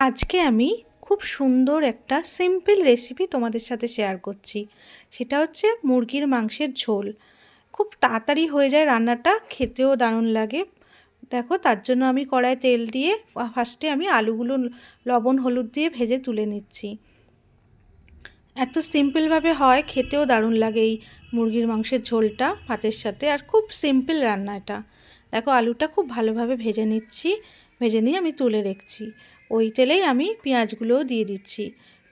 আজকে আমি খুব সুন্দর একটা সিম্পল রেসিপি তোমাদের সাথে শেয়ার করছি। সেটা হচ্ছে মুরগির মাংসের ঝোল। খুব তাড়াতাড়ি হয়ে যায় রান্নাটা, খেতেও দারুণ লাগে। দেখো, তার জন্য আমি কড়ায় তেল দিয়ে ফার্স্টে আমি আলুগুলো লবণ হলুদ দিয়ে ভেজে তুলে নিচ্ছি। এত সিম্পলভাবে হয়, খেতেও দারুণ লাগে এই মুরগির মাংসের ঝোলটা ভাতের সাথে। আর খুব সিম্পল রান্না এটা। দেখো, আলুটা খুব ভালোভাবে ভেজে নিচ্ছি, ভেজে নিয়ে আমি তুলে রেখেছি। ওই তেলেই আমি পেঁয়াজগুলোও দিয়ে দিচ্ছি।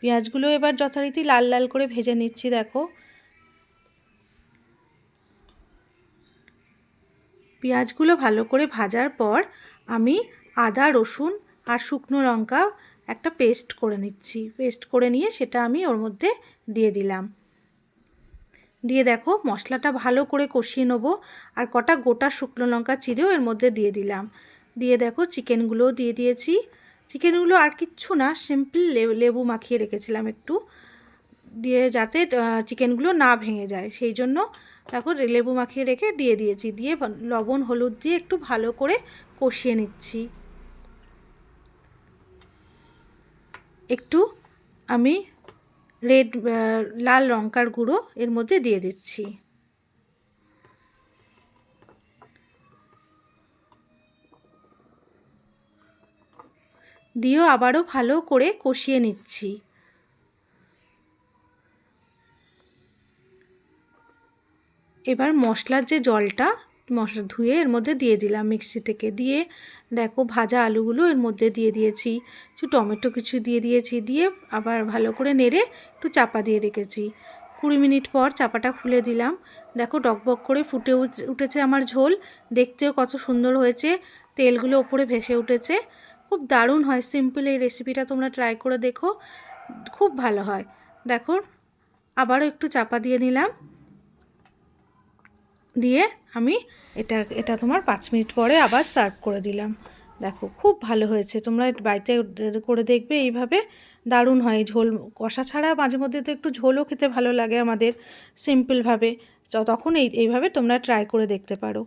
পেঁয়াজগুলো এবার যথারীতি লাল লাল করে ভেজে নিচ্ছি। দেখো, পেঁয়াজগুলো ভালো করে ভাজার পর আমি আদা রসুন আর শুকনো লঙ্কা একটা পেস্ট করে নিচ্ছি। পেস্ট করে নিয়ে সেটা আমি ওর মধ্যে দিয়ে দিলাম। দিয়ে দেখো, মশলাটা ভালো করে কষিয়ে নেবো। আর কটা গোটা শুকনো লঙ্কা চিরেও এর মধ্যে দিয়ে দিলাম। দিয়ে দেখো, চিকেনগুলোও দিয়ে দিয়েছি। চিকেনগুলো আর কিচ্ছু না, সিম্পল লেবু মাখিয়ে রেখেছিলাম একটু, দিয়ে যাতে চিকেনগুলো না ভেঙে যায় সেই জন্য দেখো লেবু মাখিয়ে রেখে দিয়ে দিয়েছি। দিয়ে লবণ হলুদ দিয়ে একটু ভালো করে কষিয়ে নিচ্ছি। একটু আমি লাল লঙ্কার গুঁড়ো এর মধ্যে দিয়ে দিচ্ছি। দিয়েও আবারও ভালো করে কষিয়ে নিচ্ছি। এবার মশলার যে জলটা, মশলা ধুয়ে এর মধ্যে দিয়ে দিলাম মিক্সি থেকে। দিয়ে দেখো, ভাজা আলুগুলো এর মধ্যে দিয়ে দিয়েছি, একটু টমেটো কিছু দিয়ে দিয়েছি। দিয়ে আবার ভালো করে নেড়ে একটু চাপা দিয়ে রেখেছি। 20 মিনিট পর চাপাটা খুলে দিলাম। দেখো, টকবক করে ফুটে উঠেছে আমার ঝোল। দেখতেও কত সুন্দর হয়েছে, তেলগুলো ওপরে ভেসে উঠেছে। খুব দারুণ হয় সিম্পল এই রেসিপিটা, তোমরা ট্রাই করে দেখো, খুব ভালো হয়। দেখো, আবারও একটু চাপা দিয়ে নিলাম। দিয়ে আমি এটা তোমার 5 মিনিট পরে আবার সার্ভ করে দিলাম। দেখো, খুব ভালো হয়েছে। তোমরা বাড়িতে করে দেখবে, এইভাবে দারুণ হয়। ঝোল কষা ছাড়া মাঝে মধ্যে তো একটু ঝোলও খেতে ভালো লাগে আমাদের সিম্পলভাবে। তখন এইভাবে তোমরা ট্রাই করে দেখতে পারো।